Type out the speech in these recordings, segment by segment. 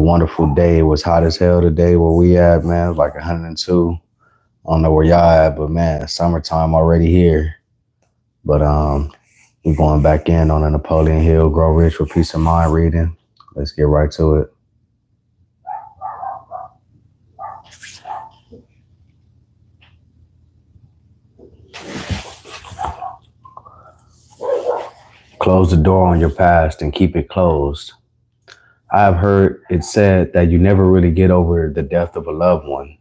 wonderful day. It was hot as hell today where we at, man. It was like 102. I don't know where y'all at, but man, summertime already here. But we going back in on a Napoleon Hill, Grow Rich with Peace of Mind reading. Let's get right to it. Close the door on your past and keep it closed. I have heard it said that you never really get over the death of a loved one.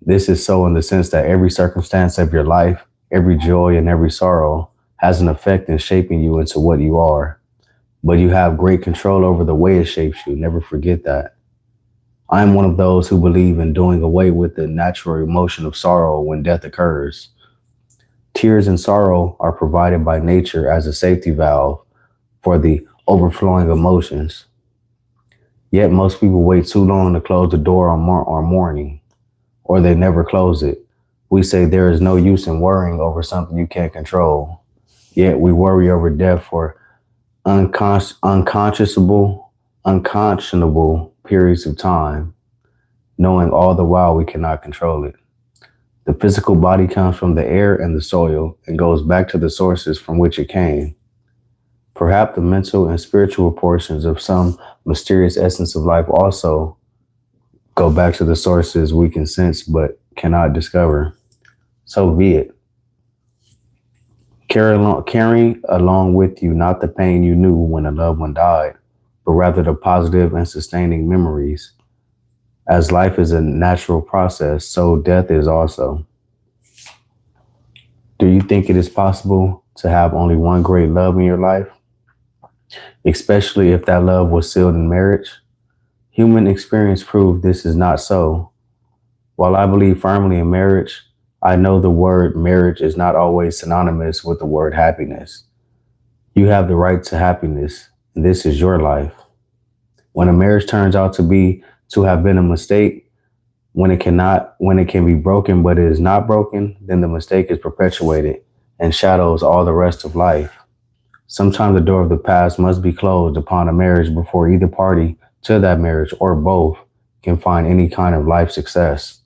This is so in the sense that every circumstance of your life, every joy and every sorrow has an effect in shaping you into what you are. But you have great control over the way it shapes you. Never forget that. I am one of those who believe in doing away with the natural emotion of sorrow when death occurs. Tears and sorrow are provided by nature as a safety valve for the overflowing emotions. Yet most people wait too long to close the door on mourning, or they never close it. We say there is no use in worrying over something you can't control. Yet we worry over death for unconscionable periods of time, knowing all the while we cannot control it. The physical body comes from the air and the soil and goes back to the sources from which it came. Perhaps the mental and spiritual portions of some mysterious essence of life also go back to the sources we can sense but cannot discover. So be it. Carry along with you not the pain you knew when a loved one died, but rather the positive and sustaining memories. As life is a natural process, so death is also. Do you think it is possible to have only one great love in your life? Especially if that love was sealed in marriage? Human experience proves this is not so. While I believe firmly in marriage, I know the word marriage is not always synonymous with the word happiness. You have the right to happiness, and this is your life. When a marriage turns out to have been a mistake, when it can be broken but it is not broken, then the mistake is perpetuated and shadows all the rest of life. Sometimes the door of the past must be closed upon a marriage before either party to that marriage or both can find any kind of life success.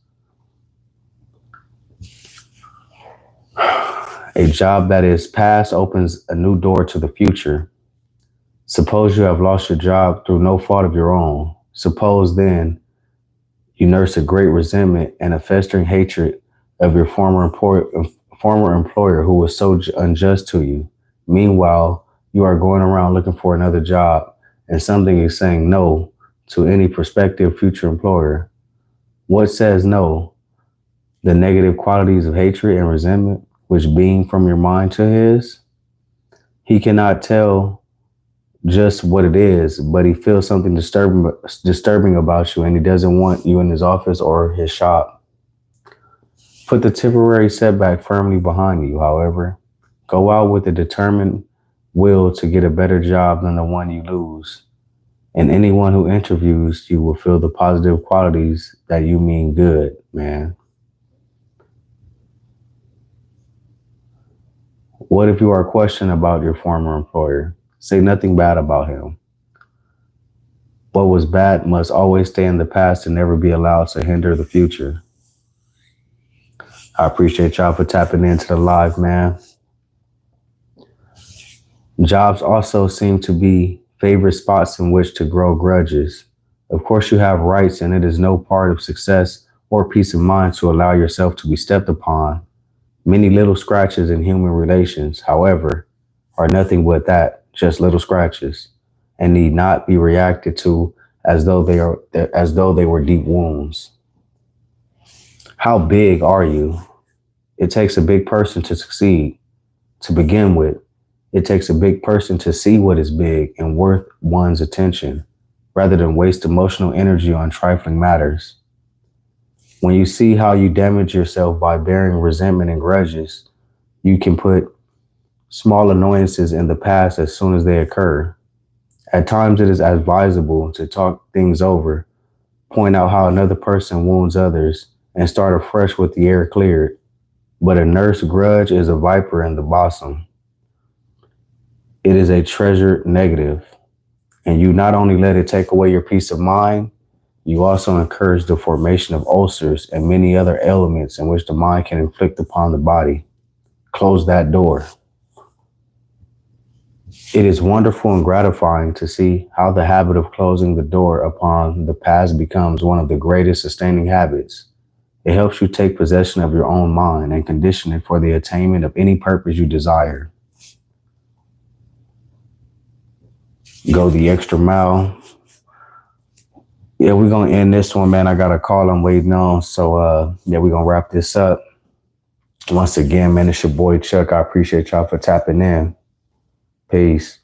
A job that is past opens a new door to the future. Suppose you have lost your job through no fault of your own. Suppose then you nurse a great resentment and a festering hatred of your former employer who was so unjust to you. Meanwhile, you are going around looking for another job and something is saying no to any prospective future employer. What says no? The negative qualities of hatred and resentment which beam from your mind to his? He cannot tell just what it is, but he feels something disturbing about you and he doesn't want you in his office or his shop. Put the temporary setback firmly behind you, however. Go out with a determined will to get a better job than the one you lose. And anyone who interviews you will feel the positive qualities that you mean good, man. What if you are questioned about your former employer? Say nothing bad about him. What was bad must always stay in the past and never be allowed to hinder the future. I appreciate y'all for tapping into the live, man. Jobs also seem to be favorite spots in which to grow grudges. Of course, you have rights, and it is no part of success or peace of mind to allow yourself to be stepped upon. Many little scratches in human relations, however, are nothing but that, just little scratches, and need not be reacted to as though they were deep wounds. How big are you? It takes a big person to succeed. To begin with, it takes a big person to see what is big and worth one's attention, rather than waste emotional energy on trifling matters. When you see how you damage yourself by bearing resentment and grudges, you can put small annoyances in the past as soon as they occur. At times it is advisable to talk things over, point out how another person wounds others, and start afresh with the air cleared. But a nursed grudge is a viper in the bosom. It is a treasured negative, and you not only let it take away your peace of mind, You also encourage the formation of ulcers and many other ailments in which the mind can inflict upon the body. Close that door. It is wonderful and gratifying to see how the habit of closing the door upon the past becomes one of the greatest sustaining habits. It helps you take possession of your own mind and condition it for the attainment of any purpose you desire. Go the extra mile. Yeah, we're going to end this one, man. I got a call I'm waiting on. So, yeah, we're going to wrap this up. Once again, man, it's your boy Chuck. I appreciate y'all for tapping in. Peace.